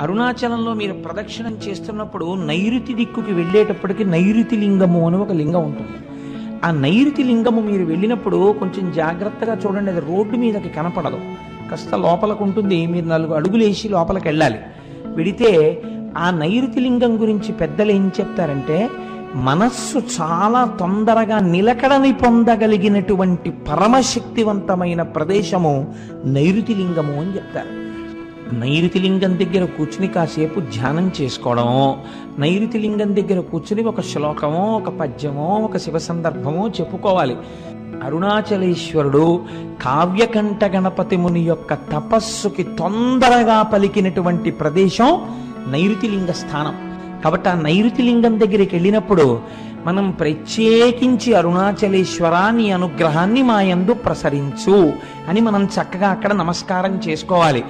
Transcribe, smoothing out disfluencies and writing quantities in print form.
అరుణాచలంలో మీరు ప్రదక్షిణం చేస్తున్నప్పుడు నైరుతి దిక్కుకి వెళ్ళేటప్పటికి నైరుతి లింగము అని ఒక లింగం ఉంటుంది. ఆ నైరుతి లింగము మీరు వెళ్ళినప్పుడు కొంచెం జాగ్రత్తగా చూడండి, అది రోడ్డు మీదకి కనపడదు, కాస్త లోపలకు ఉంటుంది. మీరు 4 అడుగులు వేసి లోపలికి వెళ్ళాలి. వెడితే ఆ నైరుతి లింగం గురించి పెద్దలు ఏం చెప్తారంటే, మనస్సు చాలా తొందరగా నిలకడని పొందగలిగినటువంటి పరమశక్తివంతమైన ప్రదేశము నైరుతి లింగము అని చెప్తారు. నైరుతి లింగం దగ్గర కూర్చుని కాసేపు ధ్యానం చేసుకోవడం, నైరుతి లింగం దగ్గర కూర్చుని ఒక శ్లోకమో ఒక పద్యమో ఒక శివ సందర్భమో చెప్పుకోవాలి. అరుణాచలేశ్వరుడు కావ్యకంఠ గణపతి ముని యొక్క తపస్సుకి తొందరగా పలికినటువంటి ప్రదేశం నైరుతి లింగ స్థానం. కాబట్టి ఆ నైరుతి లింగం దగ్గరికి వెళ్ళినప్పుడు మనం ప్రత్యేకించి అరుణాచలేశ్వర నీ అనుగ్రహాన్ని మా యందు ప్రసరించు అని మనం చక్కగా అక్కడ నమస్కారం చేసుకోవాలి.